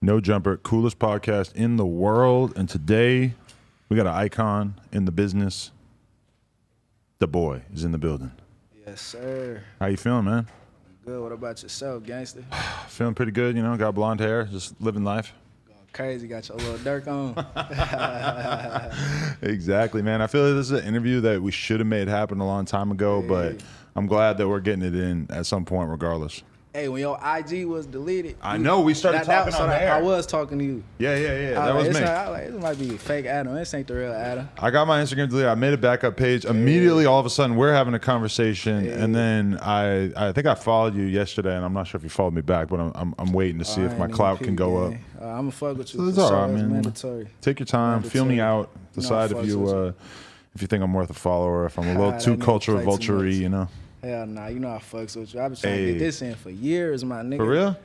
No Jumper, coolest podcast in the world. And today we got an icon in the business. Daboii is in the building. Yes, sir. How you feeling, man? Good. What about yourself, gangster? Feeling pretty good, you know, got blonde hair, just living life. Going crazy. Got your little Dirk on. Exactly, man. I feel like this is an interview that we should have made happen a long time ago, but I'm glad that we're getting it in at some point regardless. Hey, when your IG was deleted, I know, we started talking on the air. I was talking to you. Yeah. That was me. This might be fake Adam. This ain't the real Adam. I got my Instagram deleted. I made a backup page. Immediately, all of a sudden, we're having a conversation, and then I think I followed you yesterday, and I'm not sure if you followed me back, but I'm waiting to see if my clout can go up. I'm gonna fuck with you. So it's for all sure. right, man. Mandatory. Take your time, feel me out, decide if you think I'm worth a follow or if I'm a little too cultural vulture-y, you know. Hell nah, you know I fucks with you. I've been trying to get this in for years, my nigga. For real?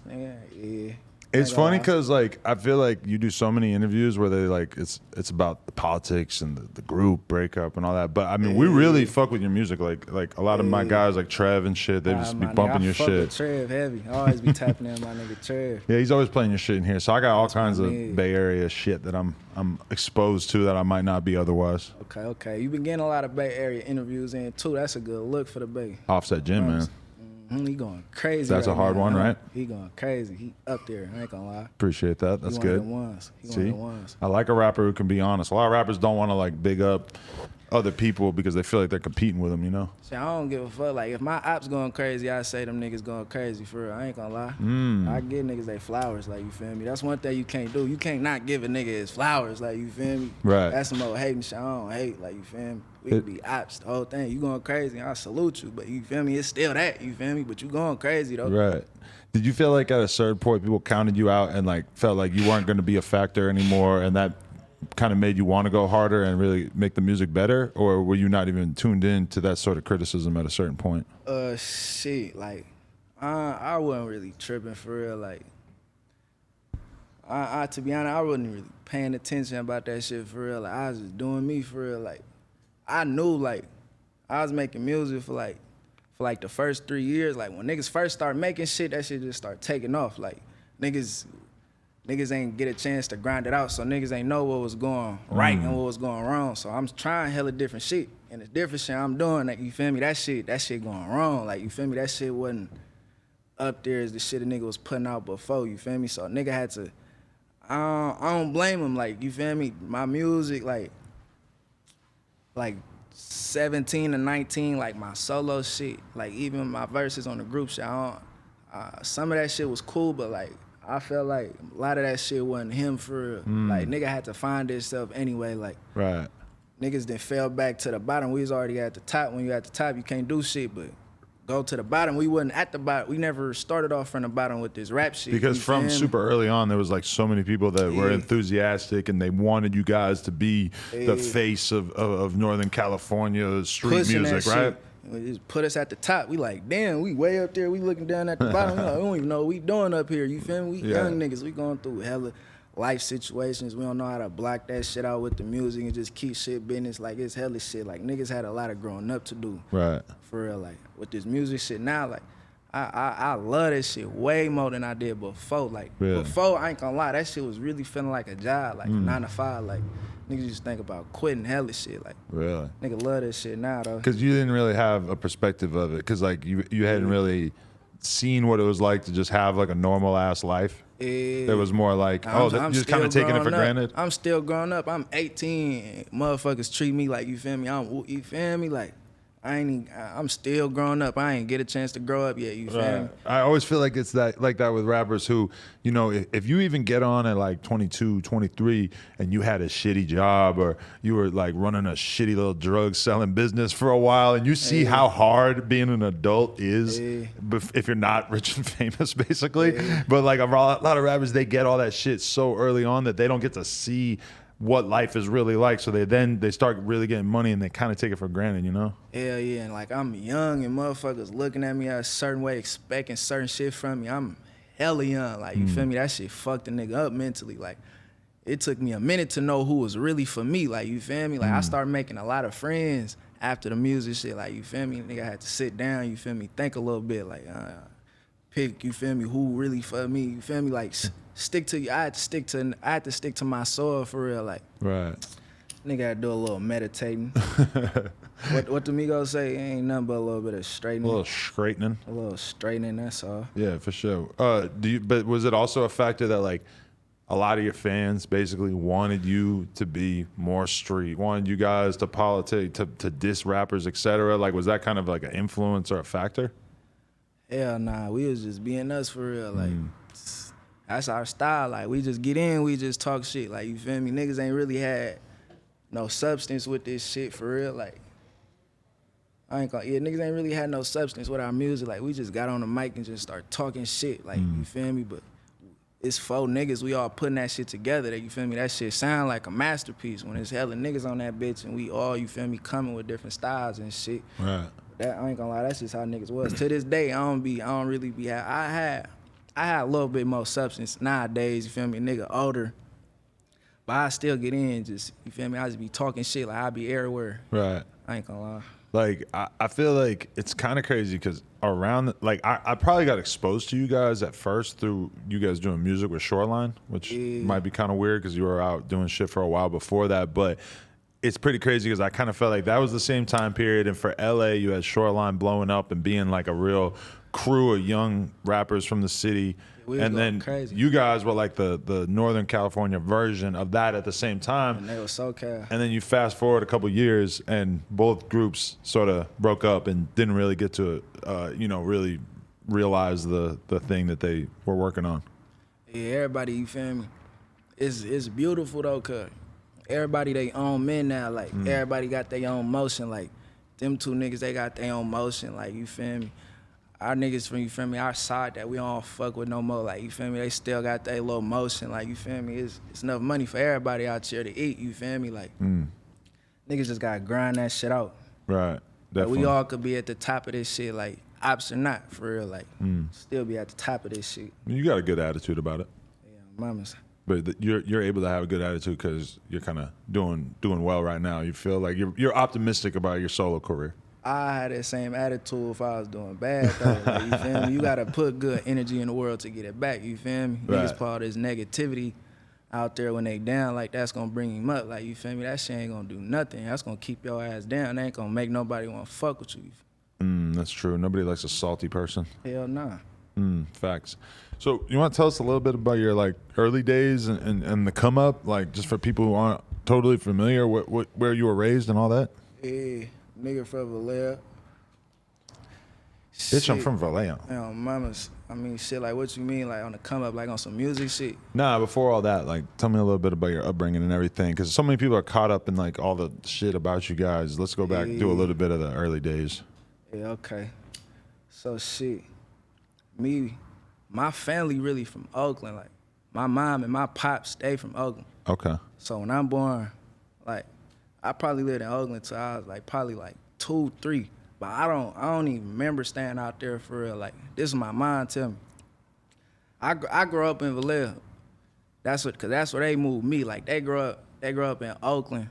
Yeah. It's funny because like I feel like you do so many interviews where they like it's about the politics and the group breakup and all that. But I mean, we really fuck with your music. Like a lot of my guys like Trev and shit, they just be bumping your shit. I fuck with Trev heavy. I always be tapping in my nigga Trev. Yeah, he's always playing your shit in here. So I got all kinds of Bay Area shit that I'm exposed to that I might not be otherwise. Okay. You've been getting a lot of Bay Area interviews in too. That's a good look for the Bay. Offset Jim, man. He going crazy. That's a hard one, right? He going crazy. He up there. I ain't gonna lie. Appreciate that. That's good. He one of the ones. I like a rapper who can be honest. A lot of rappers don't want to like big up other people because they feel like they're competing with them, you know? See, I don't give a fuck. Like, if my ops going crazy, I say them niggas going crazy, for real. I ain't gonna lie. I give niggas they flowers, like, you feel me? That's one thing you can't do. You can't not give a nigga his flowers, like, you feel me? Right. That's some old hating shit. I don't hate, like, you feel me? We could be ops, the whole thing. You going crazy, I salute you, but you feel me? It's still that, you feel me? But you going crazy, though. Right. Did you feel like at a certain point people counted you out and like felt like you weren't going to be a factor anymore and that kind of made you want to go harder and really make the music better, or were you not even tuned in to that sort of criticism at a certain point? Shit, like, I wasn't really tripping for real, like, to be honest, I wasn't really paying attention about that shit for real, like, I was just doing me for real, like, I knew, like, I was making music for the first 3 years, like, when niggas first start making shit, that shit just start taking off, like, niggas ain't get a chance to grind it out, so niggas ain't know what was going right and what was going wrong. So I'm trying hella different shit, and the different shit I'm doing, like, you feel me? That shit going wrong, like, you feel me? That shit wasn't up there as the shit a nigga was putting out before, you feel me? So a nigga had to, I don't blame him, like, you feel me? My music, like 17 to 19, like my solo shit, like even my verses on the group shit, some of that shit was cool, but like, I felt like a lot of that shit wasn't him for real. Like, nigga had to find himself anyway. Like, right. Niggas then fell back to the bottom. We was already at the top. When you at the top, you can't do shit, but go to the bottom. We wasn't at the bottom. We never started off from the bottom with this rap shit. Because from super early on, there was like so many people that were enthusiastic and they wanted you guys to be the face of Northern California street pushing music, right? It just put us at the top. We like, damn, we way up there. We looking down at the bottom. We don't even know what we doing up here. You feel me? We young niggas. We going through hella life situations. We don't know how to block that shit out with the music and just keep shit business. Like, it's hella shit. Like, niggas had a lot of growing up to do. Right. For real. Like, with this music shit now, like, I love that shit way more than I did before. Like, before, I ain't gonna lie, that shit was really feeling like a job, like 9 to 5. Like, niggas just think about quitting hella shit. Like, really? Nigga love that shit now, though. Because you didn't really have a perspective of it. Because, like, you hadn't really seen what it was like to just have, like, a normal-ass life. There was more like, you're just kind of taking it for granted? I'm still growing up. I'm 18. Motherfuckers treat me like, you feel me? You feel me? Like, I'm still growing up. I ain't get a chance to grow up yet, you feel me? I always feel like it's like that with rappers who, you know, if you even get on at like 22, 23 and you had a shitty job or you were like running a shitty little drug selling business for a while and you see how hard being an adult is if you're not rich and famous, basically. But like a lot of rappers, they get all that shit so early on that they don't get to see what life is really like, so they start really getting money and they kind of take it for granted, you know? Hell yeah, and like I'm young and motherfuckers looking at me a certain way, expecting certain shit from me. I'm hella young, like, you feel me? That shit fucked a nigga up mentally. Like, it took me a minute to know who was really for me, like, you feel me? Like, I started making a lot of friends after the music shit, like, you feel me? Nigga had to sit down, you feel me? Think a little bit, like, pick, you feel me, who really for me, you feel me, like stick to you. I had to stick to my soul for real, like. Right. Nigga had to do a little meditating. What the Migos say? Ain't nothing but a little bit of straightening. A little straightening. A little straightening, that's all. Yeah, for sure. But was it also a factor that like a lot of your fans basically wanted you to be more street, wanted you guys to politic, to diss rappers, etc.? Like, was that kind of like an influence or a factor? Hell nah, we was just being us for real. Like, that's our style. Like, we just get in, we just talk shit. Like, you feel me? Niggas ain't really had no substance with this shit for real. Like, niggas ain't really had no substance with our music. Like, we just got on the mic and just start talking shit. Like, you feel me? But it's 4 niggas, we all putting that shit together. That, you feel me? That shit sound like a masterpiece when there's hella niggas on that bitch and we all, you feel me, coming with different styles and shit. Right. That, I ain't gonna lie, that's just how niggas was. To this day, I don't really be. I had a little bit more substance nowadays. You feel me, nigga older, but I still get in. Just, you feel me, I just be talking shit like I be everywhere. Right. I ain't gonna lie. Like, I feel like it's kind of crazy because around, like, I probably got exposed to you guys at first through you guys doing music with Shoreline, which might be kind of weird because you were out doing shit for a while before that. But it's pretty crazy because I kind of felt like that was the same time period. And for LA, you had Shoreline blowing up and being like a real crew of young rappers from the city. And then crazy. You guys were like the Northern California version of that at the same time. And they was so care. And then you fast forward a couple years, and both groups sort of broke up and didn't really get to, really realize the thing that they were working on. Yeah, everybody, you feel me? It's beautiful though, cause everybody they own men now. Like everybody got their own motion. Like them 2 niggas, they got their own motion. Like, you feel me? Our niggas from, you feel me, our side that we don't fuck with no more. Like, you feel me, they still got their little motion. Like, you feel me, it's enough money for everybody out here to eat, you feel me? Like, niggas just gotta grind that shit out. Right, definitely. Like, we all could be at the top of this shit, like, ops or not, for real. Like, still be at the top of this shit. You got a good attitude about it. Yeah, mamas. But you're able to have a good attitude because you're kind of doing well right now. You feel like you're optimistic about your solo career. I had that same attitude if I was doing bad, though. Like, you feel me? You gotta put good energy in the world to get it back, you feel me? Right. Niggas put all this negativity out there when they down, like, that's gonna bring him up. Like, you feel me? That shit ain't gonna do nothing. That's gonna keep your ass down. That ain't gonna make nobody wanna fuck with you. That's true. Nobody likes a salty person. Hell nah. Facts. So you want to tell us a little bit about your like early days and the come up, like just for people who aren't totally familiar, where you were raised and all that? Yeah, nigga from Vallejo. Bitch, I'm from Vallejo. Mamas, I mean, shit, like, what you mean, like, on the come up, like, on some music shit? Nah, before all that, like, tell me a little bit about your upbringing and everything, because so many people are caught up in, like, all the shit about you guys. Let's go back and do a little bit of the early days. Yeah, okay. So, shit, my family really from Oakland. Like, my mom and my pops, they from Oakland. Okay. So, when I'm born, like, I probably lived in Oakland till I was, like, probably, like, 2, 3. But I don't even remember staying out there for real. Like, this is my mom tell me. I grew up in Vallejo. Cause that's where they moved me. Like, they grew up in Oakland.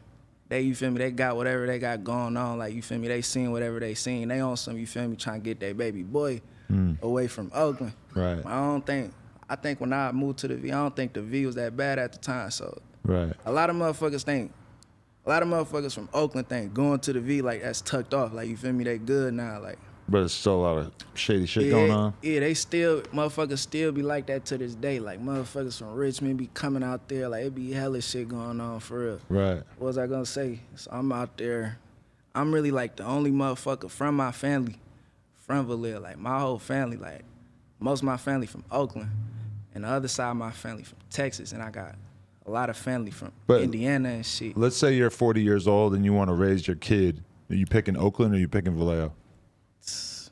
They, you feel me, they got whatever they got going on. Like, you feel me, they seen whatever they seen. They on some, you feel me, trying to get their baby boy away from Oakland. Right. I think when I moved to the V, I don't think the V was that bad at the time. So right. A lot of motherfuckers from Oakland think going to the V, like, that's tucked off. Like, you feel me, they good now. Like, but it's still a lot of shady shit going on. Yeah, motherfuckers still be like that to this day. Like, motherfuckers from Richmond be coming out there. Like, it be hella shit going on for real. Right. What was I gonna say? So I'm out there. I'm really like the only motherfucker from my family from Vallejo. Like, my whole family, like, most of my family from Oakland. And the other side of my family from Texas. And I got a lot of family from Indiana and shit. Let's say you're 40 years old and you want to raise your kid. Are you picking Oakland or are you picking Vallejo?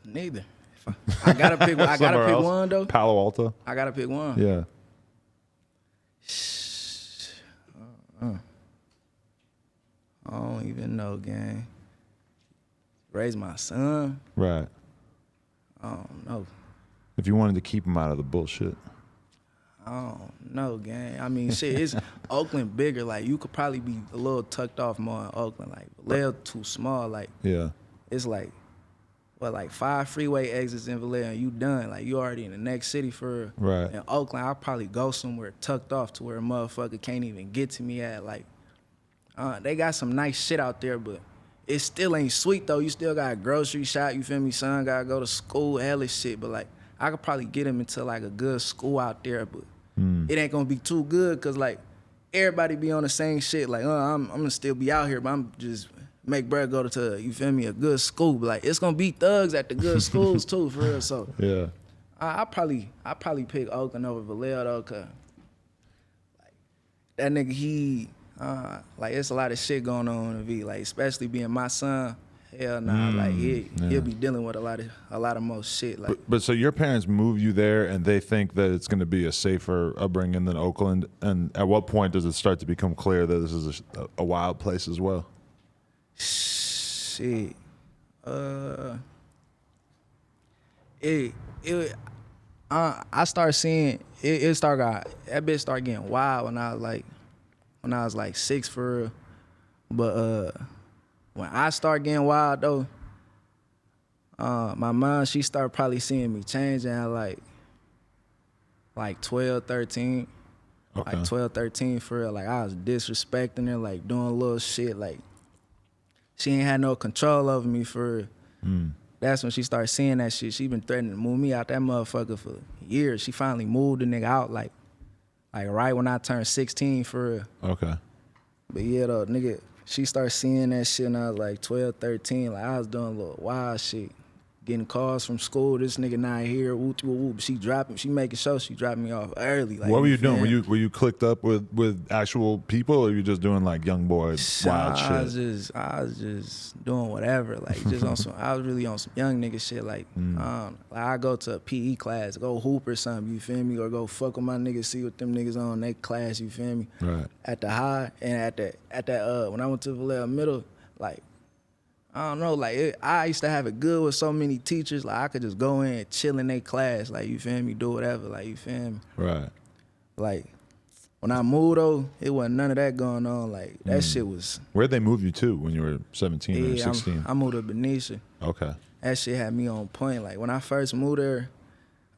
Neither. I gotta pick. I gotta pick one though. Palo Alto. I gotta pick one. Yeah. I don't even know, gang. Raise my son. Right. I don't know. If you wanted to keep him out of the bullshit. I don't know, gang. I mean, shit, it's Oakland bigger. Like, you could probably be a little tucked off more in Oakland. Like, Vallejo too small. Like, yeah, it's like like 5 freeway exits in Vallejo and you done. Like you already in the next city for real. Right. In Oakland, I'll probably go somewhere tucked off to where a motherfucker can't even get to me at. Like, they got some nice shit out there, but it still ain't sweet though. You still got a grocery shop, you feel me? Son gotta go to school, hella shit. But like, I could probably get him into like a good school out there, but it ain't gonna be too good, cause like everybody be on the same shit. Like, I'm gonna still be out here, but I'm just make bruh go to, you feel me, a good school. But like, it's gonna be thugs at the good schools too, for real. So Yeah. I probably pick Oakland over Vallejo though, cause like that nigga, he like it's a lot of shit going on in the V. Like especially being my son. Hell nah, like he'll be dealing with a lot of most shit. Like, but so your parents move you there, and they think that it's going to be a safer upbringing than Oakland. And at what point does it start to become clear that this is a wild place as well? Shit, I started seeing it that bitch started getting wild when I was like 6 for real. But when I started getting wild though, my mom, she started probably seeing me changing at like 12, 13. Okay. Like 12, 13 for real. Like I was disrespecting her, like doing little shit. Like she ain't had no control over me for real. That's when she started seeing that shit. She been threatening to move me out that motherfucker for years. She finally moved the nigga out like right when I turned 16 for real. Okay. But yeah though, nigga, she started seeing that shit when I was like 12, 13. Like I was doing a little wild shit. Getting calls from school, this nigga not here, whoop, whoop, whoop. She making sure she dropped me off early. Like, What were you doing? Were you clicked up with actual people, or were you just doing like young boy wild shit? I was just doing whatever. Like just on some, I was really on some young nigga shit. Like, like I go to a PE class, go hoop or something, you feel me? Or go fuck with my niggas, see what them niggas on their class, you feel me? Right. At the high and at that when I went to Vallejo Middle, like, I don't know, like I used to have it good with so many teachers. Like I could just go in and chill in their class, like you feel me, do whatever, like you feel me. Right. Like when I moved though, it wasn't none of that going on. Like that shit was. Where'd they move you to when you were 17 or 16? I moved to Benicia. Okay. That shit had me on point. Like when I first moved there,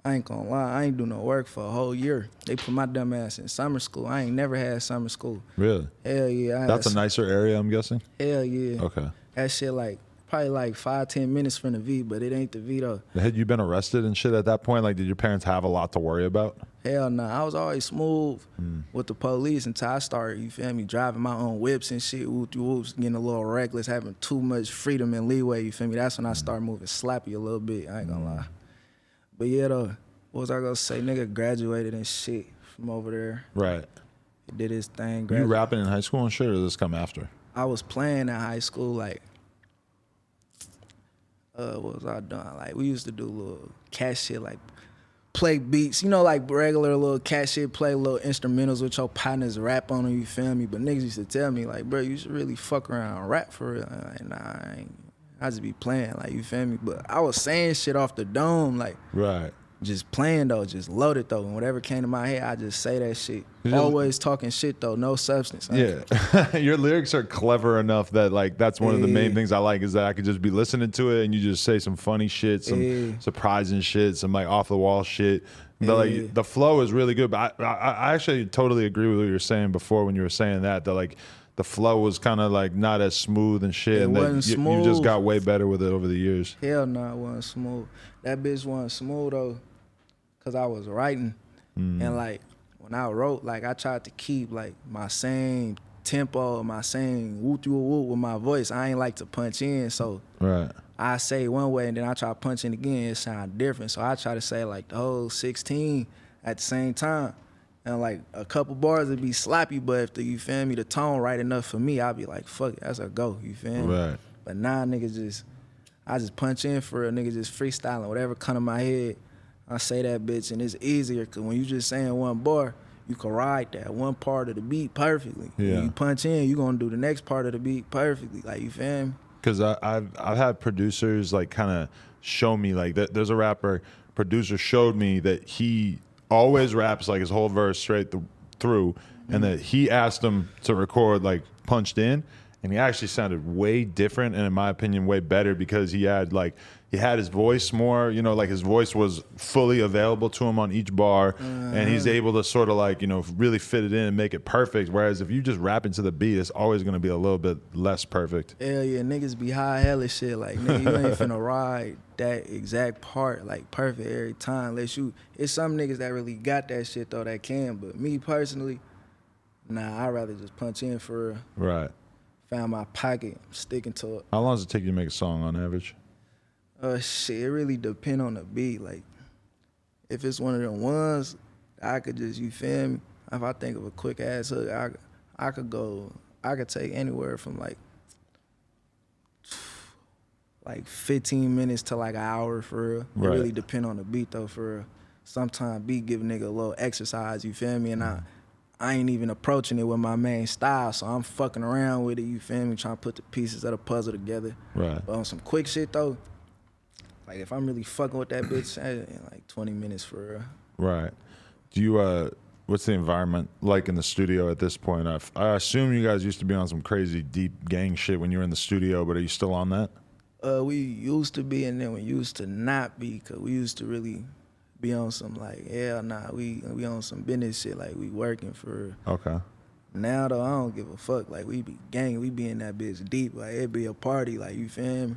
I ain't gonna lie, I ain't do no work for a whole year. They put my dumb ass in summer school. I ain't never had summer school. Really? Hell yeah. That's a nicer area, I'm guessing? Hell yeah. Okay. That shit like probably like 5-10 minutes from the V, but it ain't the V though. Had you been arrested and shit at that point? Like, did your parents have a lot to worry about? Hell no. I was always smooth with the police until I started, you feel me, driving my own whips and shit, whoops, getting a little reckless, having too much freedom and leeway, you feel me? That's when I started moving slappy a little bit, I ain't gonna lie. But yeah though, what was I gonna say? Nigga graduated and shit from over there. Right. He did his thing. Were you rapping in high school and shit, or did this come after? I was playing in high school, like, what was I doing? Like, we used to do little cat shit, like, play beats, you know, like regular little cat shit, play little instrumentals with your partners, rap on them, you feel me? But niggas used to tell me, like, bro, you should really fuck around and rap for real. I'm like, nah, I just be playing, like, you feel me? But I was saying shit off the dome, like, right. Just playing though, just loaded though. And whatever came to my head, I just say that shit. Always talking shit though, no substance. Yeah. Your lyrics are clever enough that like that's one of the main things I like is that I could just be listening to it and you just say some funny shit, some surprising shit, some like off the wall shit. But like the flow is really good. But I actually totally agree with what you were saying before when you were saying that like the flow was kind of like not as smooth and shit. It and wasn't smooth. You just got way better with it over the years. Hell no, it wasn't smooth. That bitch wasn't smooth though. Cause I was writing and like when I wrote, like I tried to keep like my same tempo, my same whoop with my voice. I ain't like to punch in, so I say one way and then I try punching again. It sound different, so I try to say like the whole 16 at the same time, and like a couple bars would be sloppy, but if you feel me, the tone right enough for me, I'll be like, fuck it, that's a go. You feel me? Right. But nah, niggas I just punch in for a nigga just freestyling whatever come to my head. I say that bitch and it's easier because when you just saying one bar, you can ride that one part of the beat perfectly. Yeah. When you punch in, you gonna do the next part of the beat perfectly. Like, you feel me? Because I've had producers like kind of show me like that. There's a producer showed me that he always raps like his whole verse straight through, and that he asked him to record like punched in. and he actually sounded way different, and in my opinion, way better because he had his voice more, you know, like his voice was fully available to him on each bar, and he's able to sort of like, you know, really fit it in and make it perfect. Whereas if you just rap into the beat, it's always going to be a little bit less perfect. Hell yeah, niggas be high hella shit. Like, nigga, you ain't finna ride that exact part like perfect every time. Unless you, it's some niggas that really got that shit though that can. But me personally, nah, I'd rather just punch in for real. Right. Found my pocket, I'm sticking to it. How long does it take you to make a song on average? Shit, it really depend on the beat. Like, if it's one of them ones, I could just, you feel me? If I think of a quick ass hook, I could take anywhere from like 15 minutes to like an hour for real. Right. It really depend on the beat though for real. Sometimes beat give a nigga a little exercise, you feel me? And I ain't even approaching it with my main style, so I'm fucking around with it, you feel me? Trying to put the pieces of the puzzle together. Right. But on some quick shit though, like if I'm really fucking with that bitch, in like 20 minutes for real. Right. Do you what's the environment like in the studio at this point? I assume you guys used to be on some crazy deep gang shit when you were in the studio, but are you still on that? We used to be, and then we used to not be, cause we used to really be on some like, hell nah, we on some business shit, like we working for. Okay. Now though, I don't give a fuck. Like we be gang, we be in that bitch deep. Like it be a party, like you feel me?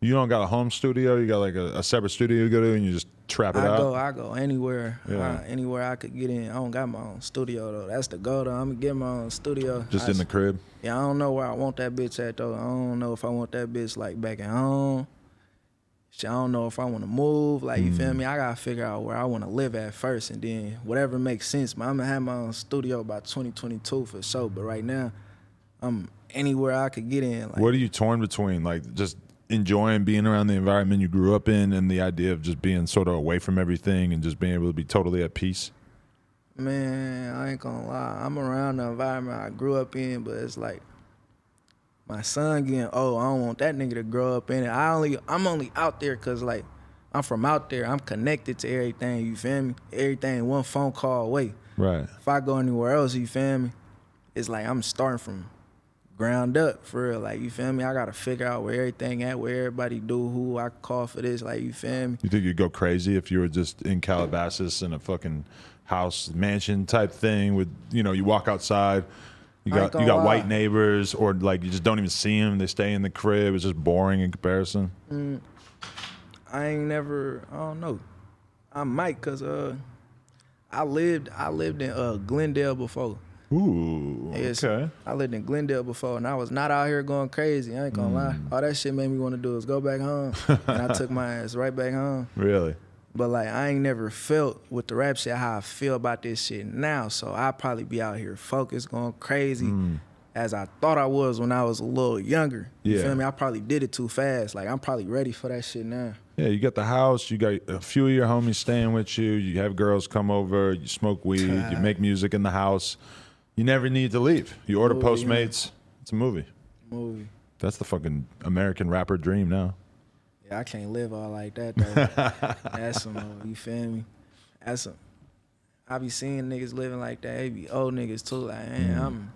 You don't got a home studio? You got like a separate studio you go to and you just trap it out? I go anywhere. Yeah. Anywhere I could get in. I don't got my own studio though. That's the goal though. I'm gonna get my own studio. Just in the crib? Yeah, I don't know where I want that bitch at though. I don't know if I want that bitch like back at home. Shit, I don't know if I want to move. Like, you feel me? I gotta figure out where I want to live at first, and then whatever makes sense. But I'm gonna have my own studio by 2022 for sure. But right now, I'm anywhere I could get in. Like, what are you torn between? Like just enjoying being around the environment you grew up in and the idea of just being sort of away from everything and just being able to be totally at peace? Man, I ain't gonna lie. I'm around the environment I grew up in, but it's like my son getting old. I don't want that nigga to grow up in it. I'm only out there cause like I'm from out there. I'm connected to everything, you feel me? Everything one phone call away. Right. If I go anywhere else, you feel me? It's like I'm starting from ground up for real. Like, you feel me? I gotta figure out where everything at, where everybody do, who I call for this, like, you feel me? You think you'd go crazy if you were just in Calabasas in a fucking house mansion type thing with, you know, you walk outside, you got white neighbors, or like you just don't even see them, they stay in the crib, it's just boring in comparison? I don't know. I might, cause I lived in Glendale before. Ooh, Yes, okay. I lived in Glendale before, and I was not out here going crazy. I ain't gonna lie. All that shit made me want to do is go back home, and I took my ass right back home. Really? But like, I ain't never felt with the rap shit how I feel about this shit now. So I'll probably be out here focused, going crazy, as I thought I was when I was a little younger. You feel me? I probably did it too fast. Like, I'm probably ready for that shit now. Yeah, you got the house, you got a few of your homies staying with you, you have girls come over, you smoke weed, you make music in the house. You never need to leave. You order Postmates, it's a movie. That's the fucking American rapper dream now. Yeah, I can't live all like that, though. That's some, you feel me? That's some, I be seeing niggas living like that. They be old niggas too. Like, man,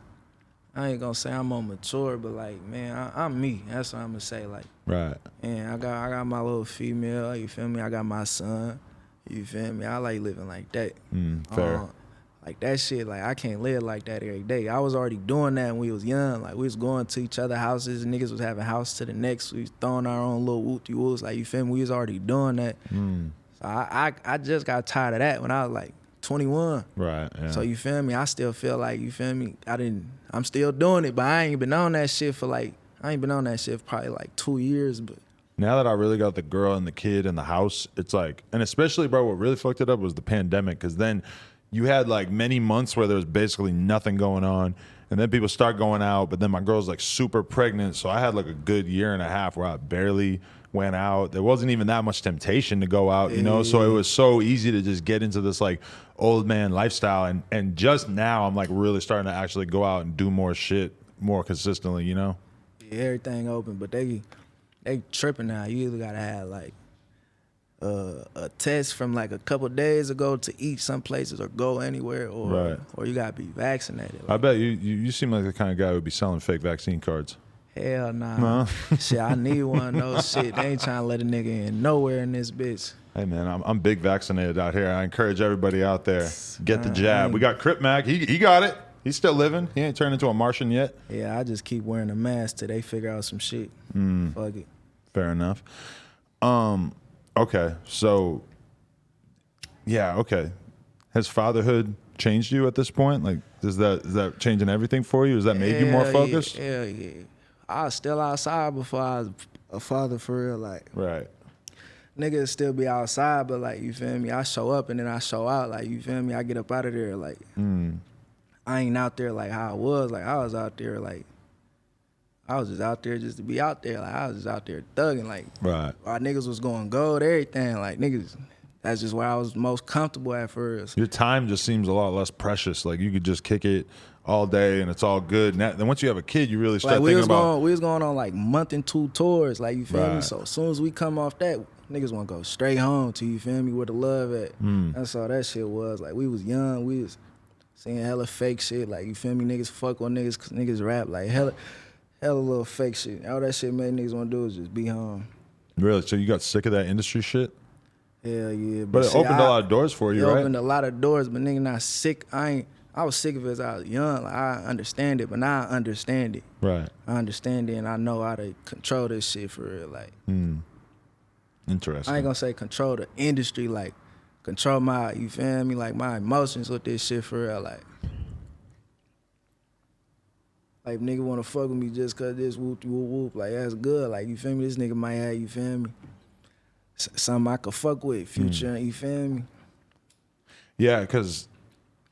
I ain't gonna say I'm more mature, but like, man, I'm me. That's what I'm gonna say. Like, right. And I got my little female, you feel me? I got my son, you feel me? I like living like that. Fair. Like that shit, like I can't live like that every day. I was already doing that when we was young. Like we was going to each other's houses. Niggas was having house to the next. We was throwing our own little whoop-de-whoops. Like, you feel me? We was already doing that. So I just got tired of that when I was like 21. Right. Yeah. So you feel me? I still feel like, you feel me? I'm still doing it, but I ain't been on that shit for probably like 2 years. But now that I really got the girl and the kid in the house, it's like, and especially, bro, what really fucked it up was the pandemic, because then you had like many months where there was basically nothing going on, and then people start going out, but then my girl's like super pregnant, so I had like a good year and a half where I barely went out. There wasn't even that much temptation to go out, you know, so it was so easy to just get into this like old man lifestyle, and just now I'm like really starting to actually go out and do more shit more consistently, you know? Yeah, everything open, but they tripping now. You either gotta have like a test from like a couple days ago to eat some places or go anywhere, or you gotta be vaccinated. Like, I bet you seem like the kind of guy who would be selling fake vaccine cards. Hell nah. No? Shit, I need one of those shit. They ain't trying to let a nigga in nowhere in this bitch. Hey man, I'm big vaccinated out here. I encourage everybody out there, get the jab. We got Crip Mac. He got it. He's still living. He ain't turned into a Martian yet. Yeah, I just keep wearing a mask till they figure out some shit. Fuck it. Fair enough. Okay, so yeah, okay. Has fatherhood changed you at this point? Like, is that changing everything for you? Has that made you more focused? Yeah. I was still outside before I was a father for real. Like, Right. niggas still be outside, but like, you feel me? I show up and then I show out. Like, you feel me? I get up out of there. Like, I ain't out there like how I was. Like, I was out there like, I was just out there just to be out there. Like, I was just out there thugging. Like, Right. our niggas was going gold, everything. Like, niggas, that's just where I was most comfortable at first. Your time just seems a lot less precious. Like, you could just kick it all day and it's all good. Then once you have a kid, you really start thinking about. We was going on like month and 2 tours. Like, you feel me? Right. So as soon as we come off that, niggas want to go straight home to, you feel me, where the love at. That's all that shit was. Like, we was young. We was seeing hella fake shit. Like, you feel me? Niggas fuck on niggas because niggas rap. Like, hella little fake shit. All that shit made niggas want to do is just be home. Really? So you got sick of that industry shit? Hell yeah. But it opened a lot of doors for you, it right? It opened a lot of doors, but nigga not sick. I was sick of it as I was young. Like, I understand it, but now I understand it. Right. I understand it, and I know how to control this shit for real. Like, Interesting. I ain't gonna say control the industry, like, control my, you feel me, like, my emotions with this shit for real. Like, nigga wanna fuck with me just cause this whoop whoop whoop, like, that's good. Like, you feel me, this nigga might have, you feel me, something I could fuck with, future, you feel me? Yeah, because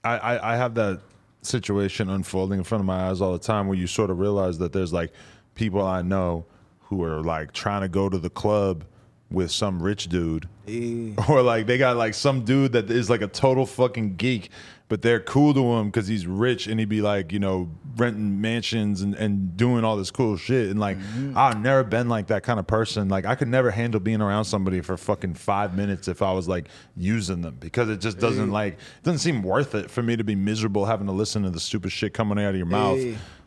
I have that situation unfolding in front of my eyes all the time where you sort of realize that there's like people I know who are like trying to go to the club with some rich dude. Yeah. Or like they got like some dude that is like a total fucking geek, but they're cool to him because he's rich and he'd be like, you know, renting mansions and doing all this cool shit. And like, I've never been like that kind of person. Like, I could never handle being around somebody for fucking 5 minutes if I was like using them, because it just doesn't like, it doesn't seem worth it for me to be miserable having to listen to the stupid shit coming out of your mouth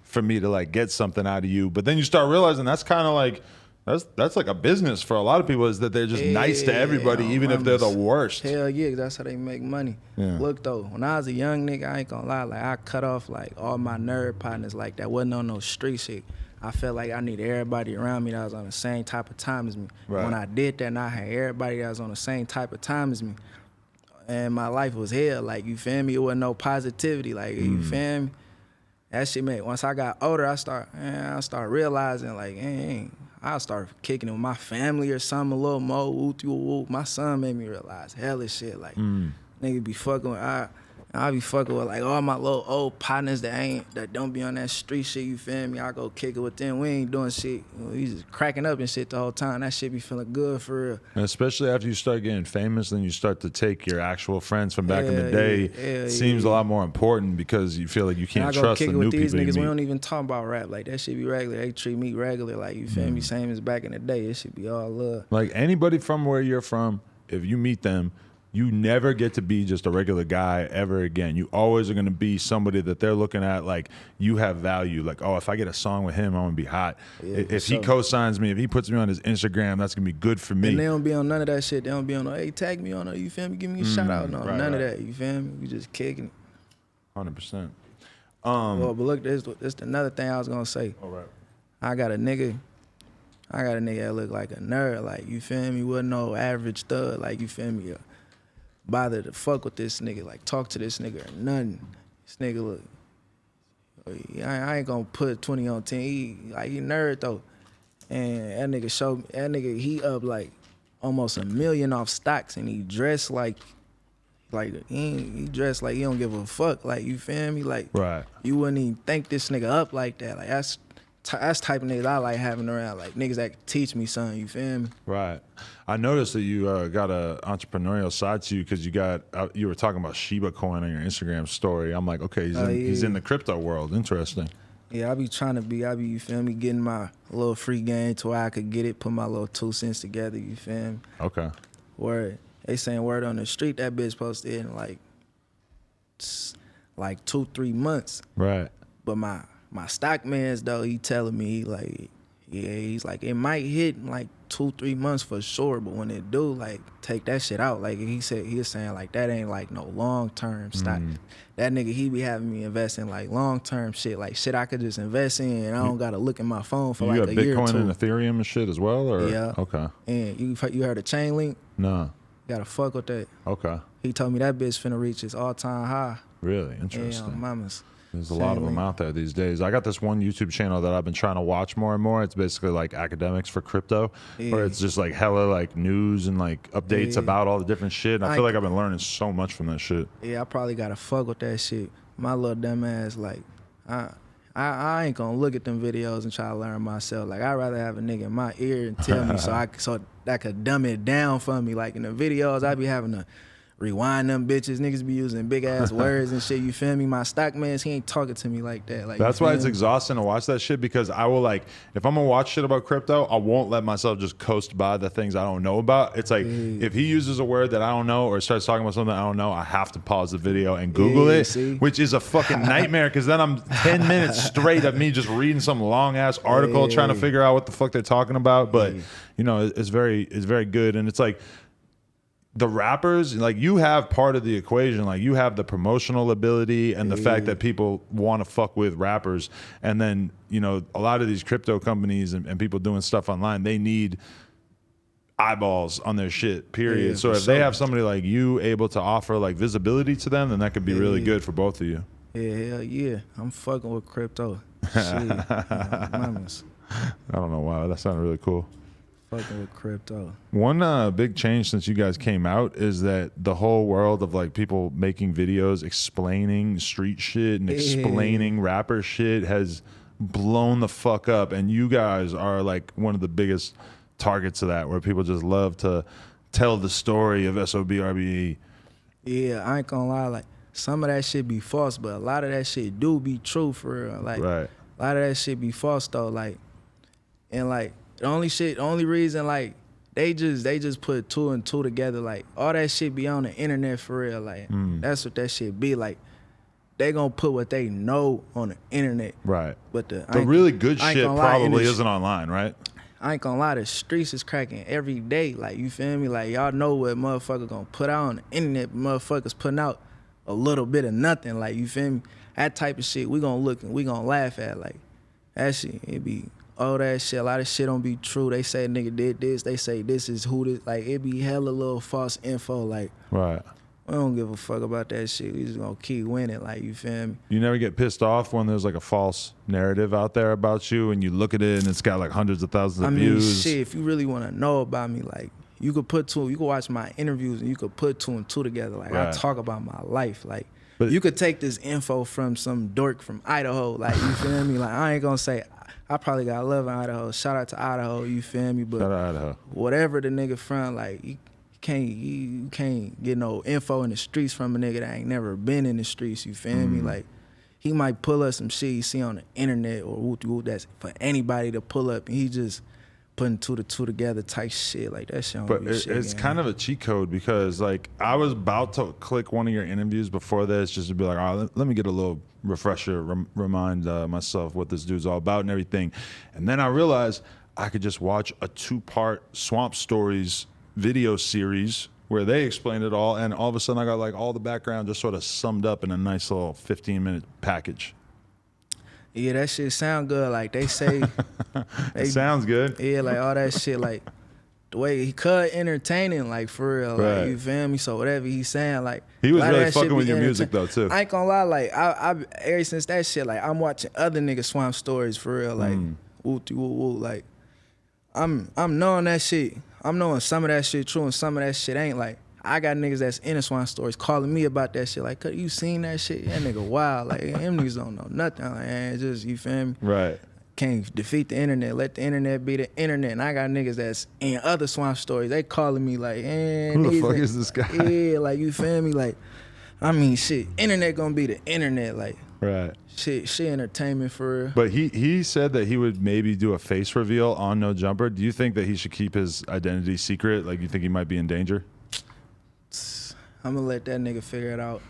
for me to like get something out of you. But then you start realizing that's kind of like, that's like a business for a lot of people, is that they're just nice to everybody, even if they're the worst. Hell yeah, that's how they make money. Yeah. Look though, when I was a young nigga, I ain't gonna lie, like, I cut off like all my nerd partners like that. Wasn't on no street shit. I felt like I needed everybody around me that was on the same type of time as me. Right. When I did that, and I had everybody that was on the same type of time as me, and my life was hell. Like, you feel me? It wasn't no positivity. Like, you feel me? That shit made. Once I got older, I start realizing like, I'll start kicking it with my family or something a little more. Whoop. My son made me realize hella shit. Like, nigga be fucking with, I be fucking with like all my little old partners that don't be on that street shit, you feel me? I go kick it with them. We ain't doing shit. You know, we just cracking up and shit the whole time. That shit be feeling good for real. And especially after you start getting famous, then you start to take your actual friends from back in the day. It seems a lot more important because you feel like you can't trust the new people you meet. We don't even talk about rap. Like, that shit be regular. They treat me regular. Like, you feel me? Same as back in the day. It should be all love. Like, anybody from where you're from, if you meet them, you never get to be just a regular guy ever again. You always are going to be somebody that they're looking at like you have value. Like, oh, if I get a song with him, I'm going to be hot. Yeah, if he co-signs me, if he puts me on his Instagram, that's going to be good for me. And they don't be on none of that shit. They don't be on, hey, tag me on it, you feel me? Give me a shout out. No, none of that, you feel me? We just kicking it. 100%. Well, but look, this another thing I was going to say. All right. I got a nigga that look like a nerd. Like, you feel me? Wasn't no average thug. Like, you feel me? Bother to fuck with this nigga, like talk to this nigga or nothing. This nigga look, I ain't gonna put 20 on 10. He nerd though. And that nigga he up like almost $1 million off stocks, and he dressed like he dressed like he don't give a fuck. Like, you feel me? Like, right. You wouldn't even think this nigga up like that. Like, that's type of niggas I like having around, like niggas that can teach me something, you feel me? Right. I noticed that you got an entrepreneurial side to you because you were talking about Shiba Coin on your Instagram story. I'm like, okay, he's in the crypto world. Interesting. Yeah, I be, you feel me, getting my little free game to where I could get it, put my little 2 cents together, you feel me? Okay. Word. They saying word on the street that bitch posted in like 2-3 months. Right. But my stock man's though, he telling me like, yeah, he's like, it might hit in like 2-3 months for sure, but when it do, like, take that shit out. Like he was saying like that ain't like no long term stock. That nigga, he be having me invest in like long term shit, like shit I could just invest in and I don't gotta look at my phone for like a year or Bitcoin two. and Ethereum and shit as well, or Yeah. okay. And you heard of Chainlink? No. Gotta fuck with that. Okay. He told me that bitch finna reach its all time high. Really interesting. Yeah, mamas. There's a lot of them out there these days. I got this one YouTube channel that I've been trying to watch more and more. It's basically like academics for crypto, where it's just like hella like news and like updates about all the different shit. And I feel like I've been learning so much from that shit. Yeah, I probably gotta fuck with that shit. My little dumb ass, like, I ain't gonna look at them videos and try to learn myself. Like, I'd rather have a nigga in my ear and tell me so that could dumb it down for me. Like in the videos, I be having to rewind them bitches. Niggas be using big ass words and shit. You feel me? My stock mans, he ain't talking to me like that. Like that's why it's exhausting to watch that shit, because I will like, if I'm gonna watch shit about crypto, I won't let myself just coast by the things I don't know about. It's like if he uses a word that I don't know or starts talking about something I don't know, I have to pause the video and Google it, which is a fucking nightmare, because then I'm 10 minutes straight of me just reading some long ass article trying to figure out what the fuck they're talking about. But you know, it's very good, and it's like, the rappers, like, you have part of the equation. Like, you have the promotional ability and the fact that people want to fuck with rappers. And then, you know, a lot of these crypto companies and people doing stuff online, they need eyeballs on their shit, period. Yeah, so if they have somebody like you able to offer like visibility to them, then that could be really good for both of you. Yeah, hell yeah. I'm fucking with crypto. Shit. Mamas. I don't know why. That sounded really cool. Fucking with crypto. One big change since you guys came out is that the whole world of like people making videos explaining street shit and explaining rapper shit has blown the fuck up, and you guys are like one of the biggest targets of that, where people just love to tell the story of SOB RBE. Yeah, I ain't gonna lie, like some of that shit be false, but a lot of that shit do be true for real. Like a lot of that shit be false though. Like, and like the only reason like they just put 2 and 2 together. Like all that shit be on the internet for real. Like that's what that shit be. Like they gonna put what they know on the internet. Right. But the really good shit probably isn't online, right? I ain't gonna lie, the streets is cracking every day. Like, you feel me? Like, y'all know what motherfuckers gonna put out on the internet, but motherfuckers putting out a little bit of nothing. Like, you feel me? That type of shit we gonna look and we gonna laugh at. Like, that shit, it be all that shit. A lot of shit don't be true. They say nigga did this. They say this is who this. Like, it be hella little false info. Like, right. We don't give a fuck about that shit. We just gonna keep winning. Like, you feel me? You never get pissed off when there's like a false narrative out there about you and you look at it and it's got like hundreds of thousands of views. Shit, if you really wanna know about me, like, you could watch my interviews and you could put 2 and 2 together. Like, I talk about my life. Like, but you could take this info from some dork from Idaho. Like, you feel me? Like, I ain't gonna say, I probably got love in Idaho. Shout out to Idaho, you feel me? But shout out Idaho. Whatever the nigga from, like, you can't get no info in the streets from a nigga that ain't never been in the streets, you feel me? Like, he might pull up some shit he see on the internet or whoop that's for anybody to pull up, and he just putting 2 to 2 together type shit. Like, that shit don't be shit. It's kind of a cheat code, because like I was about to click one of your interviews before this just to be like, all right, let me get a little refresher, remind myself what this dude's all about and everything. And then I realized I could just watch a 2-part Swamp Stories video series where they explained it all, and all of a sudden I got like all the background just sort of summed up in a nice little 15-minute package. Yeah, that shit sound good. Like, they say it sounds good. Yeah, like all that shit, like the way he cut entertaining, like, for real. Like, you feel me? So whatever he's saying, like, he was really fucking with your music though too. I ain't gonna lie, like I ever since that shit, like, I'm watching other niggas Swamp Stories for real. Like, woo, like I'm knowing that shit. I'm knowing some of that shit true and some of that shit ain't. Like, I got niggas that's in the Swamp Stories calling me about that shit. Like, you seen that shit? That nigga wild. Like, them niggas don't know nothing. Like, man, just, you feel me? Right. Can't defeat the internet. Let the internet be the internet. And I got niggas that's in other Swamp Stories. They calling me like, who the fuck is this guy? Yeah, like, you feel me? Like, I mean, shit, internet gonna be the internet, like Right. shit entertainment for real. But he said that he would maybe do a face reveal on No Jumper. Do you think that he should keep his identity secret? Like, you think he might be in danger? I'm gonna let that nigga figure it out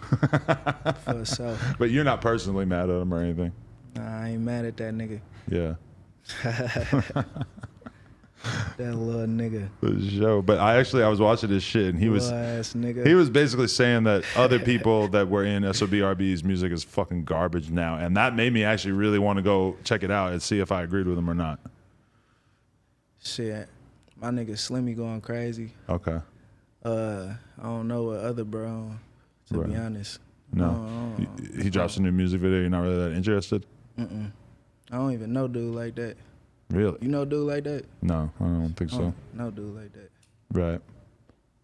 for himself. But you're not personally mad at him or anything? Nah, I ain't mad at that nigga. Yeah. That little nigga. The show. But I was watching this shit, and he was ass nigga. he was basically saying that other people that were in SOB RBE's music is fucking garbage now, and that made me actually really want to go check it out and see if I agreed with him or not. Shit, my nigga Slimmy going crazy. Okay. I don't know what other bro, to be honest. No. He drops a new music video. You're not really that interested? I don't even know dude like that. Really? You know dude like that? No, I don't think so. No dude like that. Right.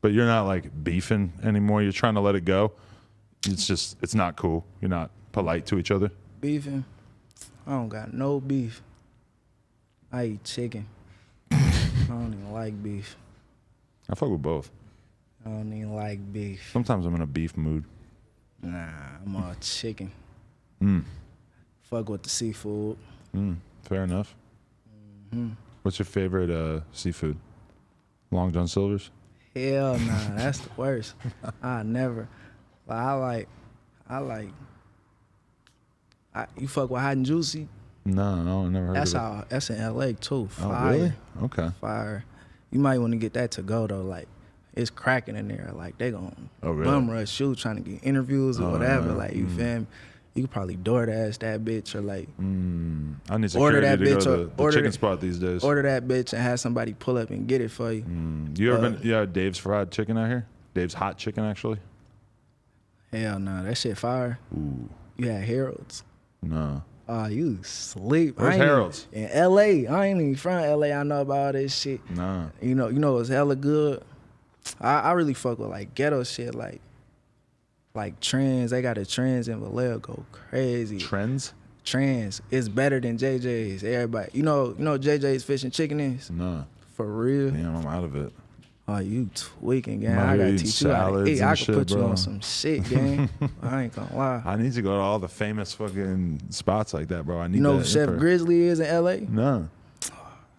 But you're not like beefing anymore. You're trying to let it go. It's not cool. You're not polite to each other. Beefing? I don't got no beef. I eat chicken. I don't even like beef. I fuck with both. I don't even like beef. Sometimes I'm in a beef mood. Nah, I'm all chicken. Mm. Fuck with the seafood. Fair enough. What's your favorite seafood? Long John Silver's? Hell nah, that's the worst. I never. But you fuck with hot and juicy? No, I never heard of it. That's in LA too. Fire. Oh, really? Okay. Fire. You might want to get that to go though. Like, it's cracking in there. Like, they gonna bum rush you trying to get interviews or whatever. Like, you feel me? You could probably DoorDash that bitch or like I need security to go to the chicken spot these days. Order that bitch and have somebody pull up and get it for you. You ever been at Dave's Fried Chicken out here? Dave's Hot Chicken, actually? Hell no, that shit fire. Ooh. You had Harold's? No. Oh, you sleep. Where's Harold's? In LA. I ain't even from LA. I know about all this shit. Nah. You know it's hella good. I really fuck with like ghetto shit, like Trends. They got a Trends in Vallejo, go crazy. Trends? Trends. It's better than JJ's. Everybody, you know JJ's Fish and Chicken is? No. For real? Damn, I'm out of it. Oh, you tweaking, gang. Might I gotta eat teach you how to eat. I could shit, put you bro. on some shit, gang. I ain't gonna lie. I need to go to all the famous fucking spots like that, bro. I need You know that who Chef info. Grizzly is in LA? No.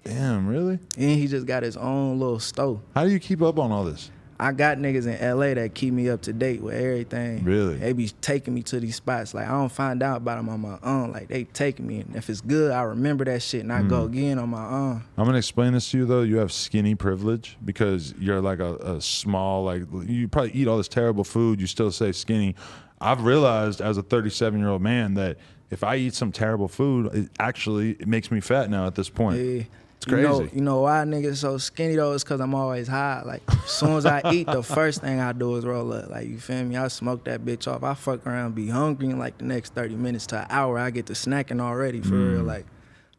Damn, really? And he just got his own little stove. How do you keep up on all this? I got niggas in LA that keep me up to date with everything. Really? They be taking me to these spots. Like, I don't find out about them on my own. Like, they taking me. And if it's good, I remember that shit and I go again on my own. I'm going to explain this to you, though. You have skinny privilege because you're like a small, like, you probably eat all this terrible food. You still say skinny. I've realized as a 37-year-old man that if I eat some terrible food, it makes me fat now at this point. Yeah. It's crazy. You know why niggas so skinny though? It's cause I'm always high. Like, as soon as I eat, the first thing I do is roll up. Like, you feel me? I smoke that bitch off. I fuck around, be hungry in like the next 30 minutes to an hour. I get to snacking already for real. Like,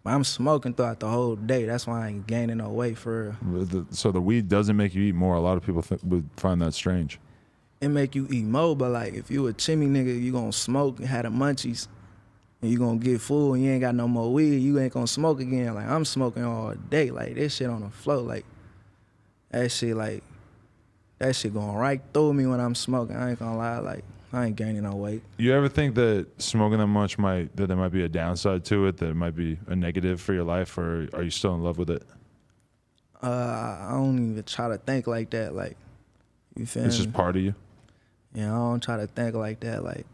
but I'm smoking throughout the whole day. That's why I ain't gaining no weight for real. So the weed doesn't make you eat more. A lot of people would find that strange. It make you eat more, but like if you a chimney nigga, you gonna smoke and have the munchies. And you gonna get full and you ain't got no more weed, you ain't gonna smoke again. Like, I'm smoking all day. Like, this shit on the floor. Like, that shit going right through me when I'm smoking. I ain't gonna lie. Like, I ain't gaining no weight. You ever think that smoking that much that there might be a downside to it, that it might be a negative for your life, or are you still in love with it? I don't even try to think like that. Like, you feel It's me? just part of you? Yeah, I don't try to think like that. Like,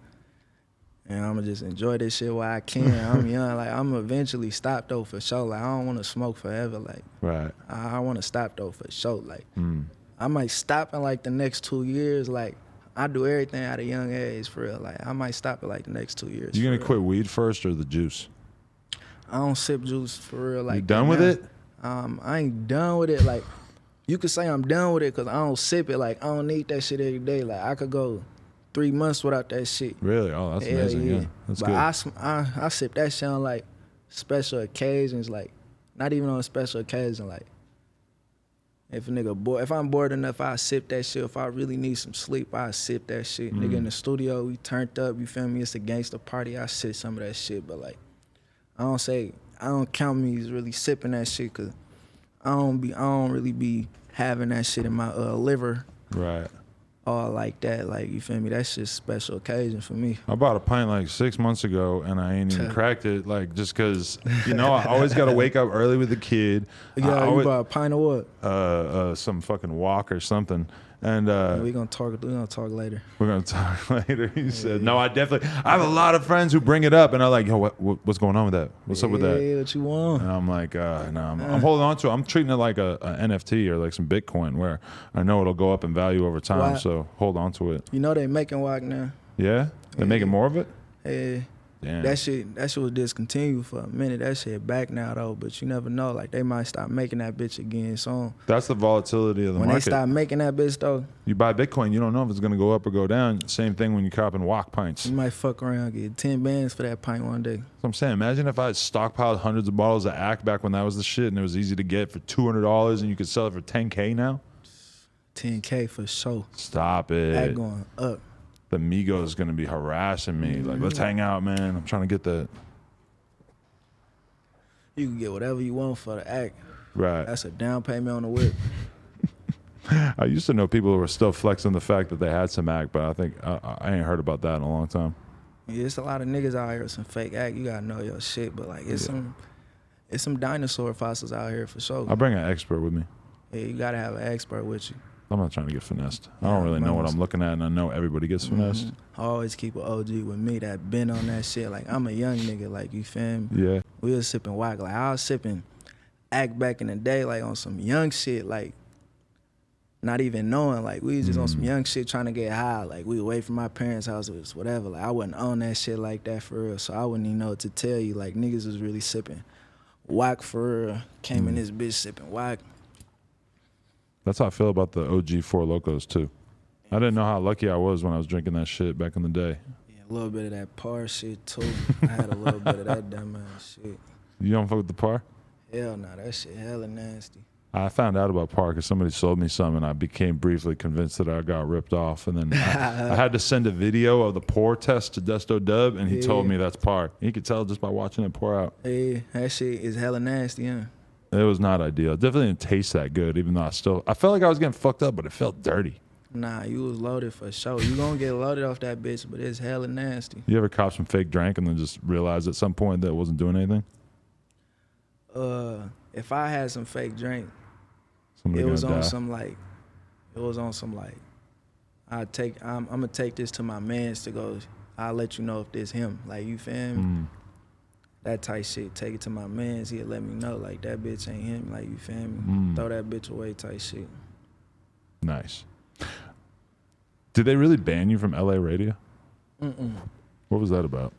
and I'ma just enjoy this shit while I can. I'm young. Like, I'm eventually stop though for sure. Like, I don't want to smoke forever. Like, Right. I want to stop though for sure. Like, I might stop in like the next 2 years. Like, I do everything at a young age for real. Like, I might stop in like the next 2 years. You gonna for real. quit weed first or the juice? I don't sip juice for real. Like, You done with it? I ain't done with it. Like, you could say I'm done with it because I don't sip it. Like, I don't need that shit every day. Like, I could go 3 months without that shit. Really? Oh, that's Hell amazing. Yeah, that's but good. I sip that shit on like special occasions. Like, not even on a special occasion. Like, if a nigga bored, if I'm bored enough, I sip that shit. If I really need some sleep, I sip that shit. Nigga in the studio, we turned up. You feel me? It's a gangster party. I sip some of that shit. But like, I don't count me as really sipping that shit because I don't really be having that shit in my liver Right. all like that. Like, you feel me? That's just special occasion for me. I bought a pint like 6 months ago, and I ain't even cracked it. Like, just because, you know, I always got to wake up early with the kid. Yeah, you bought a pint of what? Some fucking walk or something. And we're gonna talk later. We're gonna talk later. He said, "No, I have a lot of friends who bring it up, and I'm like, yo, what's going on with that? What's up with that? Yeah, what you want?" And I'm like, no, I'm holding on to it. I'm treating it like a NFT or like some Bitcoin, where I know it'll go up in value over time. Why? So hold on to it. You know they making walk now. Yeah, they're making more of it. Yeah. Damn. That shit was discontinued for a minute. That shit back now though, but you never know. Like, they might stop making that bitch again soon. That's the volatility of the when market. they stop making that bitch though, you buy Bitcoin, you don't know if it's gonna go up or go down. Same thing when you copping walk pints. you might fuck around, get 10 bands for that pint one day. That's what I'm saying. Imagine if I had stockpiled hundreds of bottles of ACK back when that was the shit, and it was easy to get for $200, and you could sell it for $10K now. 10K for sure. Stop it. That going up. The Migos is gonna be harassing me. Like, let's hang out, man. I'm trying to get that. You can get whatever you want for the act. Right. That's a down payment on the whip. I used to know people who were still flexing the fact that they had some act, but I think I ain't heard about that in a long time. Yeah, it's a lot of niggas out here with some fake act. You gotta know your shit, but like it's some dinosaur fossils out here for sure. I bring an expert with me. Yeah, you gotta have an expert with you. I'm not trying to get finessed. I don't really know what I'm looking at, and I know everybody gets finessed. I always keep an OG with me that been on that shit. Like, I'm a young nigga, like, you feel me? Yeah. We was sipping whack. Like, I was sipping act back in the day, like, on some young shit, like, not even knowing. Like, we was just on some young shit trying to get high. Like, we away from my parents' house, or whatever. Like, I wasn't on that shit like that for real, so I wouldn't even know what to tell you. Like, niggas was really sipping whack for real. Came in this bitch sipping whack. That's how I feel about the OG Four Locos, too. I didn't know how lucky I was when I was drinking that shit back in the day. Yeah, a little bit of that par shit, too. I had a little bit of that dumbass shit. You don't fuck with the par? Hell no, that shit hella nasty. I found out about par because somebody sold me some, and I became briefly convinced that I got ripped off. And then I had to send a video of the pour test to Desto Dub, and he told me that's par. He could tell just by watching it pour out. Yeah, that shit is hella nasty, huh? It was not ideal. It definitely didn't taste that good, even though I felt like I was getting fucked up, but it felt dirty. Nah, you was loaded for sure. You gonna get loaded off that bitch, but it's hella nasty. You ever cop some fake drink and then just realize at some point that it wasn't doing anything? If I had some fake drink, Somebody it was gonna on die. some like, I'm gonna take this to my mans to go. I'll let you know if this him. Like, you feel me? That type shit. Take it to my mans. He'll let me know. Like, that bitch ain't him. Like, you feel me? Throw that bitch away type shit. Nice. Did they really ban you from LA radio? What was that about?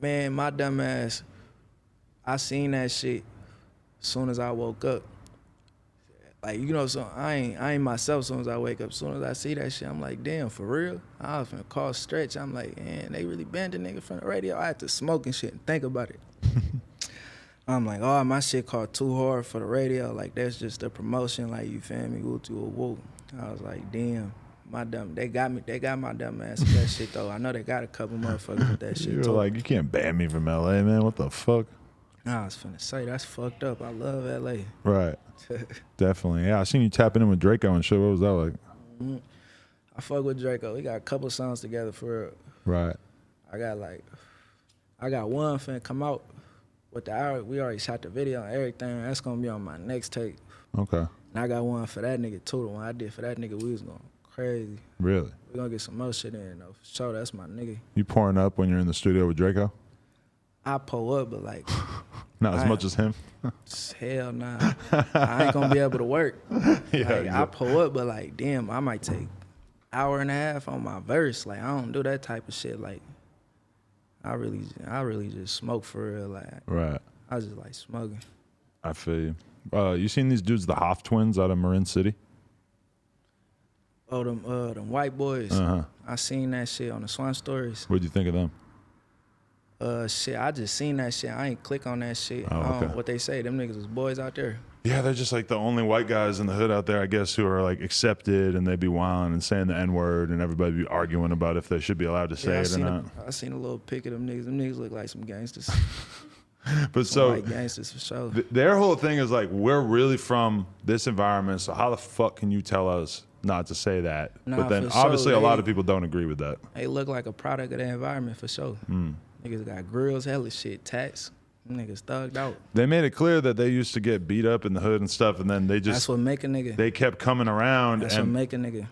Man, my dumb ass, I seen that shit as soon as I woke up. Like, you know, so I ain't myself as soon as I wake up. As soon as I see that shit, I'm like, damn, for real? I was finna call Stretch. I'm like, man, they really banned the nigga from the radio? I had to smoke and shit and think about it. I'm like, oh, my shit called Too Hard for the radio. Like, that's just the promotion. Like, you feel me? Woo to a woo. I was like, damn. They got my dumb ass with that shit though. I know they got a couple motherfuckers with that shit You were too. like, you can't ban me from LA, man. What the fuck? Nah, I was finna say, that's fucked up. I love LA. Right. Definitely. Yeah, I seen you tapping in with Draco and shit. What was that like? I fuck with Draco. We got a couple songs together for real. Right. I got one finna come out with we already shot the video and everything. That's gonna be on my next tape. Okay. And I got one for that nigga too. The one I did for that nigga, we was going crazy. Really? We gonna get some more shit in though. For sure, that's my nigga. You pouring up when you're in the studio with Draco? I pull up, but like Not as much as him? hell nah. I ain't gonna be able to work. Yeah, I pull up, but like, damn, I might take hour and a half on my verse. Like, I don't do that type of shit. Like, I really just smoke for real. Like, right. I just like smoking. I feel you. You seen these dudes, the Hoff twins out of Marin City? Oh, them white boys. Uh-huh. I seen that shit on the Swan Stories. What'd you think of them? Shit, I just seen that shit. I ain't click on that shit. Oh, okay. What they say, them niggas was boys out there. Yeah, they're just like the only white guys in the hood out there, I guess, who are like accepted, and they be wilding and saying the N-word, and everybody be arguing about if they should be allowed to say it or not. I seen a little pic of them niggas. Them niggas look like some gangsters. But some so white gangsters for sure. their whole thing is like, we're really from this environment, so how the fuck can you tell us not to say that. Nah, but then for sure, obviously a lot of people don't agree with that. They look like a product of the environment for sure. Niggas got grills, hella shit, tats. Niggas thugged out. They made it clear that they used to get beat up in the hood and stuff, and then they just That's what make a nigga. they kept coming around, That's what and make a nigga.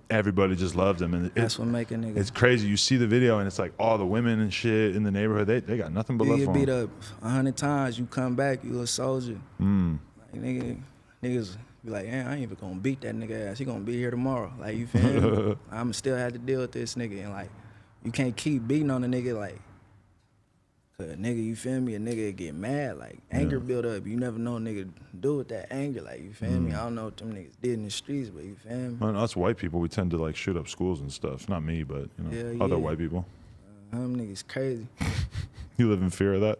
everybody just loved them. And That's what make a nigga. it's crazy. You see the video, and it's like all the women and shit in the neighborhood. They got nothing but You love get for beat them. up 100 times, you come back, you a soldier. Like, niggas be like, I ain't even gonna beat that nigga ass. He gonna be here tomorrow. Like, you feel me? I'ma still have to deal with this nigga. And like, you can't keep beating on a nigga like, cause a nigga, you feel me? A nigga get mad, like anger build up. You never know a nigga do with that anger. Like, you feel me? I don't know what them niggas did in the streets, but you feel me? Man, us white people, we tend to like shoot up schools and stuff. Not me, but you know, other white people. Them niggas crazy. You live in fear of that?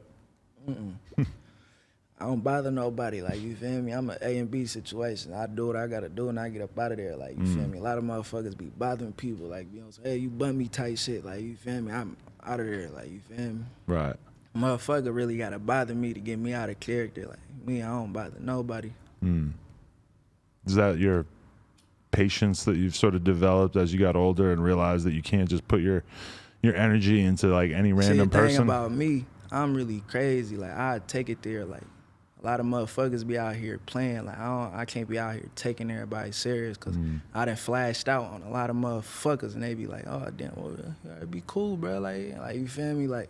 I don't bother nobody, like, you feel me? I'm an A and B situation. I do what I gotta do and I get up out of there, like, you feel me? A lot of motherfuckers be bothering people, like, you know, hey, you bum me type shit, like, you feel me? I'm out of there, like, you feel me? Right. Motherfucker really gotta bother me to get me out of character, like, me, I don't bother nobody. Is that your patience that you've sort of developed as you got older and realized that you can't just put your energy into like any random See, the thing person? about me, I'm really crazy, like, I take it there, like, a lot of motherfuckers be out here playing. Like, I can't be out here taking everybody serious because I done flashed out on a lot of motherfuckers and they be like, oh, damn, well, it'd be cool, bro. Like, you feel me? Like,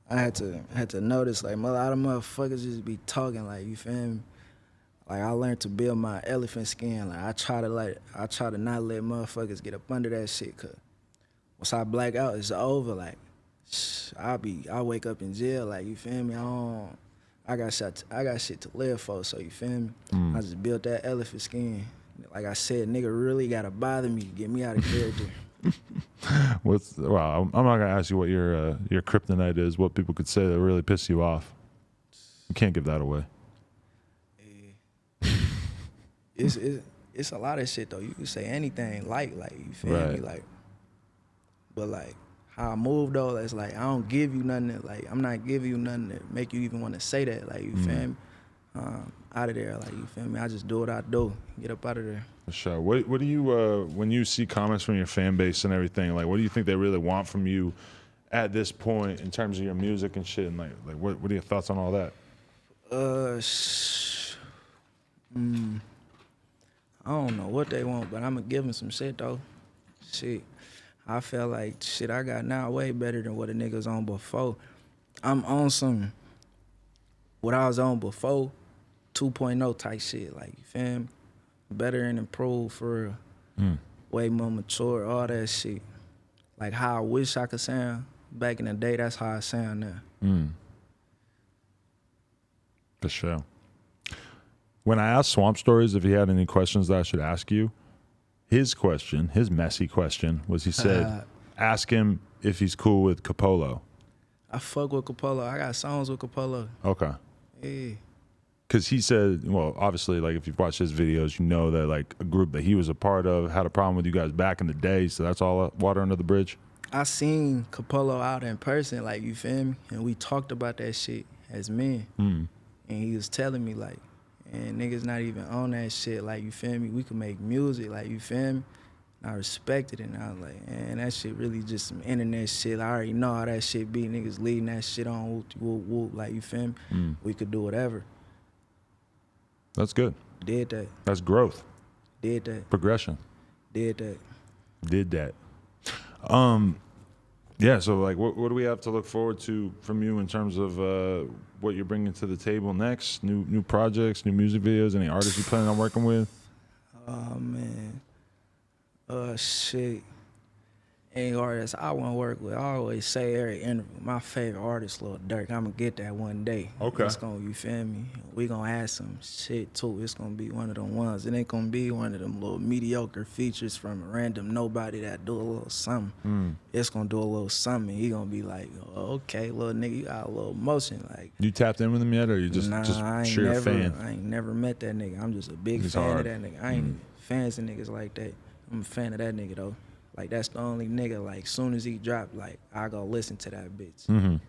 I had to notice, like, a lot of motherfuckers just be talking, like, you feel me? Like, I learned to build my elephant skin. Like, I try to not let motherfuckers get up under that shit because once I black out, it's over. Like, I wake up in jail, like, you feel me? I got shit to live for, so you feel me? I just built that elephant skin. Like I said, nigga really gotta bother me to get me out of character. Well, I'm not gonna ask you what your kryptonite is. What people could say that really piss you off. You can't give that away. It's a lot of shit though. You can say anything, like you feel me, like. But like how I move though, it's like I don't give you nothing. Like I'm not giving you nothing to make you even want to say that. Like you feel me? Out of there, like you feel me? I just do what I do. Get up out of there. For sure. What do you when you see comments from your fan base and everything? Like, what do you think they really want from you at this point in terms of your music and shit? And like what are your thoughts on all that? I don't know what they want, but I'm gonna give them some shit though. Shit. I feel like shit I got now way better than what a nigga was on before. I'm on some what I was on before, 2.0 type shit, like you feel me? Better and improved for real. Way more mature, all that shit. Like how I wish I could sound back in the day, that's how I sound now. For sure. When I asked Swamp Stories if he had any questions that I should ask you, his messy question was, he said, ask him if he's cool with Capolo. I fuck with Capolo. I got songs with Capolo. Okay. Yeah. Because he said, well, obviously, like if you've watched his videos, you know that like a group that he was a part of had a problem with you guys back in the day. So that's all water under the bridge. I seen Capolo out in person, like you feel me? And we talked about that shit as men. And he was telling me like, and niggas not even on that shit, like you feel me? We could make music, like you feel me? And I respected it, and I was like, man, that shit really just some internet shit. I already know how that shit be. Niggas leading that shit on, whoop, whoop, whoop, like you feel me? We could do whatever. That's good. Did that. That's growth. Did that. Progression. Did that. Did that. Yeah, so like what do we have to look forward to from you in terms of what you're bringing to the table next? New projects, new music videos, any artists you planning on working with? Oh man. Shit. Any artist I want to work with, I always say every interview, my favorite artist, Lil Durk. I'm going to get that one day. Okay. It's going to, you feel me? We going to add some shit too. It's going to be one of them ones. It ain't going to be one of them little mediocre features from a random nobody that do a little something. It's going to do a little something. He going to be like, oh, okay, little nigga, you got a little emotion. Like, You tapped in with him yet, or you just sure you're a fan? I ain't never met that nigga. I'm just a big fan of that nigga. I ain't fans of niggas like that. I'm a fan of that nigga though. Like, that's the only nigga, like, soon as he drop, like, I go listen to that bitch.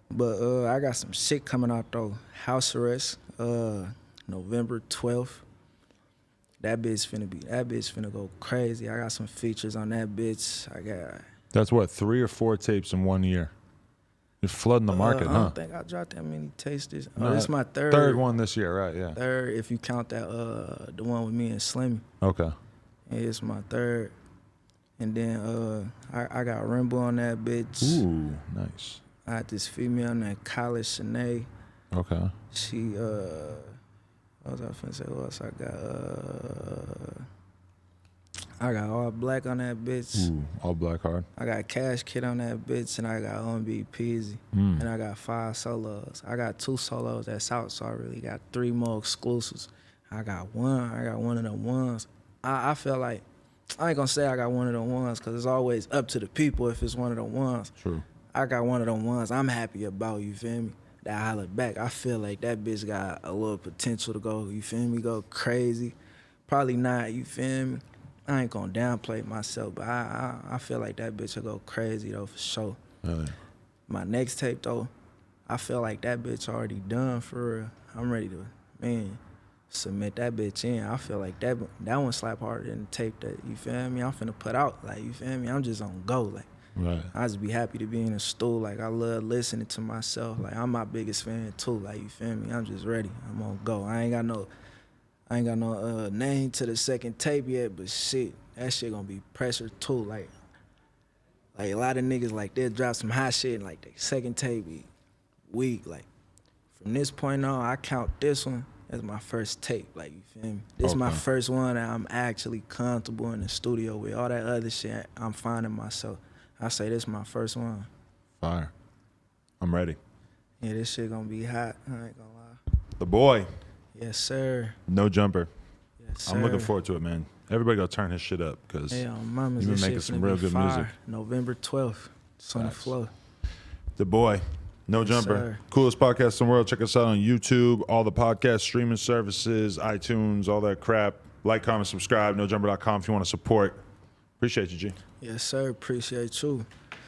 But I got some shit coming out, though. House Arrest, November 12th. That bitch finna go crazy. I got some features on that bitch. That's what, 3 or 4 tapes in 1 year. You're flooding the market, I huh? don't think I dropped that many tastes. No, This is my third one this year, right? Yeah. Third, if you count that the one with me and Slimmy. Okay. Yeah, it's my third. And then I got Rimbo on that bitch. Ooh, nice. I had this female named Kylie Shanae. Okay. She what was I finna say? What else I got All Black on that bitch. Ooh, All Black hard. I got Cash Kid on that bitch, and I got R&B Peasy. And I got 5 solos. I got 2 solos that's out, so I really got 3 more exclusives. I got one of them ones. I feel like, I ain't gonna say I got one of them ones, because it's always up to the people if it's one of them ones. True. I got one of them ones I'm happy about, you feel me? That I look back, I feel like that bitch got a little potential to go, you feel me, go crazy. Probably not, you feel me? I ain't gonna downplay myself, but I feel like that bitch will go crazy though, for sure. Really? My next tape though, I feel like that bitch already done for real. I'm ready to, submit that bitch in. I feel like that one slap harder than the tape that, you feel me, I'm finna put out, like, you feel me? I'm just on go, like. Right. I just be happy to be in the stool. Like, I love listening to myself. Like, I'm my biggest fan too. Like, you feel me? I'm just ready. I'm on go. I ain't got no name to the second tape yet, but shit, that shit gonna be pressure too. Like a lot of niggas, like, they'll drop some hot shit and like the second tape be weak. Like, from this point on, I count this one as my first tape. Like, you feel me? This is my first one that I'm actually comfortable in the studio with. All that other shit, I'm finding myself. I say this is my first one. Fire. I'm ready. Yeah, this shit gonna be hot. I ain't gonna lie. Daboii. Yes, sir. No Jumper. Yes, sir. I'm looking forward to it, man. Everybody go turn his shit up, because you've been making some real good music. November 12th. It's on the floor. Daboii. No Jumper. Sir. Coolest podcast in the world. Check us out on YouTube, all the podcast streaming services, iTunes, all that crap. Like, comment, subscribe. NoJumper.com if you want to support. Appreciate you, G. Yes, sir. Appreciate you.